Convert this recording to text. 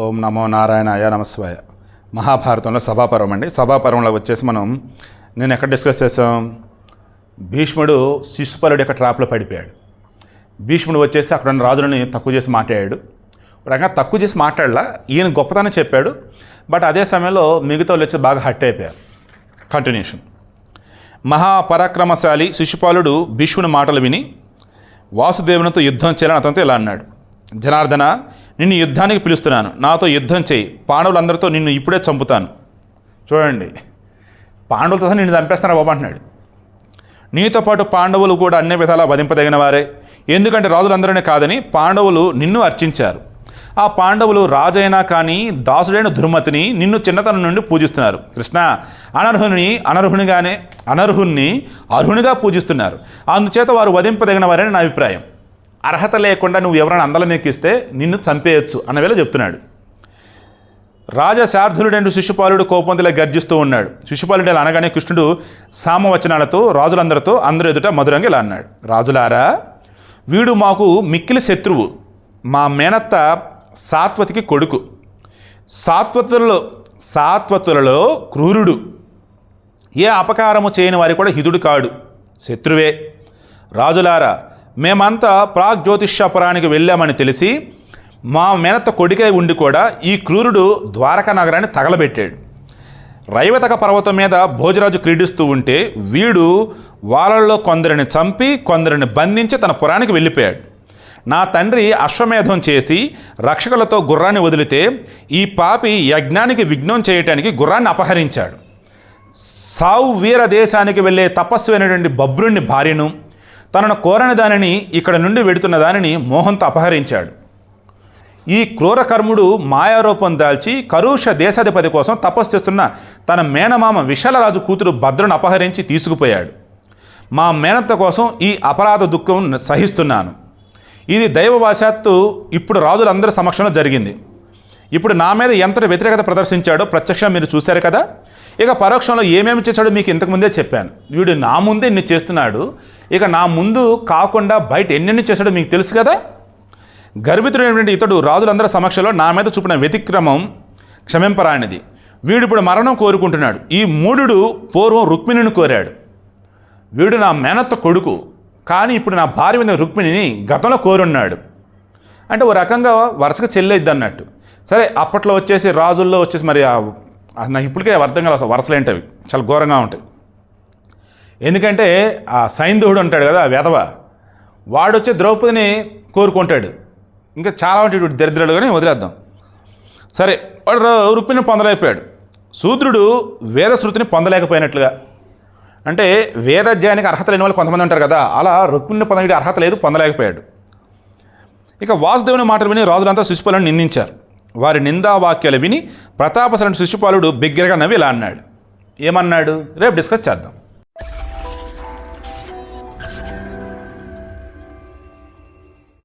ఓం నమో నారాయణాయ నమస్వాయ. మహాభారతంలో సభాపర్వం అండి. సభాపర్వంలో వచ్చేసి నేను ఎక్కడ డిస్కస్ చేసాం, భీష్ముడు శిశుపాలుడి యొక్క ట్రాప్లో పడిపోయాడు. భీష్ముడు వచ్చేసి అక్కడ ఉన్న రాజులని తక్కువ చేసి మాట్లాడాడు. రకంగా తక్కువ చేసి మాట్లాడలా, ఈయన గొప్పతనం చెప్పాడు. బట్ అదే సమయంలో మిగతా వాళ్ళు వచ్చి బాగా హట్ అయిపోయారు. కంటిన్యూషన్. మహాపరాక్రమశాలి శిశుపాలుడు భీష్ముని మాటలు విని వాసుదేవునితో యుద్ధం చేయాలని అతనితో ఇలా అన్నాడు. జనార్దన, నిన్ను యుద్ధానికి పిలుస్తున్నాను, నాతో యుద్ధం చేయి. పాండవులందరితో నిన్ను ఇప్పుడే చంపుతాను. చూడండి, పాండవులతో సహా నిన్ను చంపేస్తాను బాబు అంటున్నాడు. నీతో పాటు పాండవులు కూడా అన్ని విధాలా వధింపదగిన వారే, ఎందుకంటే రాజులందరినీ కాదని పాండవులు నిన్ను అర్చించారు. ఆ పాండవులు రాజైనా కానీ దాసుడైన దుర్మతిని నిన్ను చిన్నతనం నుండి పూజిస్తున్నారు. కృష్ణ, అనర్హుణ్ణి అర్హునిగా పూజిస్తున్నారు. అందుచేత వారు వధింపదగిన వారని నా అభిప్రాయం. అర్హత లేకుండా నువ్వు ఎవరైనా అందలం ఎక్కిస్తే నిన్ను చంపేయచ్చు అన్నవేళ చెప్తున్నాడు. రాజశార్ధులుడైన శిశుపాలుడు కోపంతో గర్జిస్తూ ఉన్నాడు. శిశుపాలుడు ఇలా అనగానే కృష్ణుడు సామవచనాలతో రాజులందరితో అందరూ ఎదుట మధురంగా ఇలా అన్నాడు. రాజులారా, వీడు మాకు మిక్కిలి శత్రువు. మా మేనత్త సాత్వతికి కొడుకు. సాత్వతులలో క్రూరుడు. ఏ అపకారము చేయని వారి కూడా హితుడు కాడు, శత్రువే. రాజులారా, మేమంతా ప్రాగ్జ్యోతిష్యపురానికి వెళ్ళామని తెలిసి మా మేనత్త కొడుకై ఉండి కూడా ఈ క్రూరుడు ద్వారకా నగరాన్ని తగలబెట్టాడు. రైవతక పర్వతం మీద భోజరాజు క్రీడిస్తూ ఉంటే వీడు వాళ్ళల్లో కొందరిని చంపి కొందరిని బంధించి తన పురానికి వెళ్ళిపోయాడు. నా తండ్రి అశ్వమేధం చేసి రక్షకులతో గుర్రాన్ని వదిలితే ఈ పాపి యజ్ఞానికి విఘ్నం చేయటానికి గుర్రాన్ని అపహరించాడు. సావు వీర దేశానికి వెళ్ళే తపస్సు అయినటువంటి బబ్రుని భార్యను, తనను కోరని దానిని ఇక్కడ నుండి వెడుతున్న దానిని మోహంతో అపహరించాడు. ఈ క్రూరకర్ముడు మాయారూపం దాల్చి కరుష దేశాధిపతి కోసం తపస్సు చేస్తున్న తన మేనమామ విశాలరాజు కూతురు భద్రను అపహరించి తీసుకుపోయాడు. మా మేనత్త కోసం ఈ అపరాధ దుఃఖం సహిస్తున్నాను. ఇది దైవవశాత్తు ఇప్పుడు రాజులందరి సమక్షంలో జరిగింది. ఇప్పుడు నా మీద ఎంతటి వ్యతిరేకత ప్రదర్శించాడో ప్రత్యక్షంగా మీరు చూశారు కదా. ఇక పరోక్షంలో ఏమేమి చేశాడో మీకు ఇంతకుముందే చెప్పాను. వీడు నా ముందే ఇన్ని చేస్తున్నాడు, ఇక నా ముందు కాకుండా బయట ఎన్నెన్ని చేశాడో మీకు తెలుసు కదా. గర్వితుడైనటువంటి ఇతడు రాజులందరి సమక్షంలో నా మీద చూపిన వ్యతిక్రమం క్షమింపరానిది. వీడు ఇప్పుడు మరణం కోరుకుంటున్నాడు. ఈ మూఢుడు పూర్వం రుక్మిణిని కోరాడు. వీడు నా మేనత్త కొడుకు, కానీ ఇప్పుడు నా భార్య మీద రుక్మిణిని గతంలో కోరున్నాడు. అంటే ఓ రకంగా వరుసగా చెల్లెద్ది అన్నట్టు. సరే, అప్పట్లో వచ్చేసి రాజుల్లో వచ్చేసి మరి నాకు ఇప్పటికే అర్థం కాదు అసలు వరుసలు ఏంటవి, చాలా ఘోరంగా ఉంటాయి. ఎందుకంటే ఆ సైంధవుడు అంటాడు కదా, ఆ వెధవ, వాడు వచ్చి ద్రౌపదిని కోరుకుంటాడు. ఇంకా చాలా ఉంటాడు దరిద్రుడు, కానీ వదిలేద్దాం. సరే, వాడు రుక్మిణిని పొందలేకపోయాడు. శూద్రుడు వేదశృతిని పొందలేకపోయినట్లుగా, అంటే వేదాధ్యాయానికి అర్హత లేని వాళ్ళు కొంతమంది ఉంటారు కదా, అలా రుక్మిణిని పొందడానికి అర్హత లేదు, పొందలేకపోయాడు. ఇక వాసుదేవుని మాటలు విని రాజులంతా శిశుపాలుని నిందించారు. వారి నిందావాక్యాలు విని ప్రతాపసరుని శిశుపాలుడు బిగ్గరగా నవ్వి ఇలా అన్నాడు. ఏమన్నాడు రేపు డిస్కస్ చేద్దాం.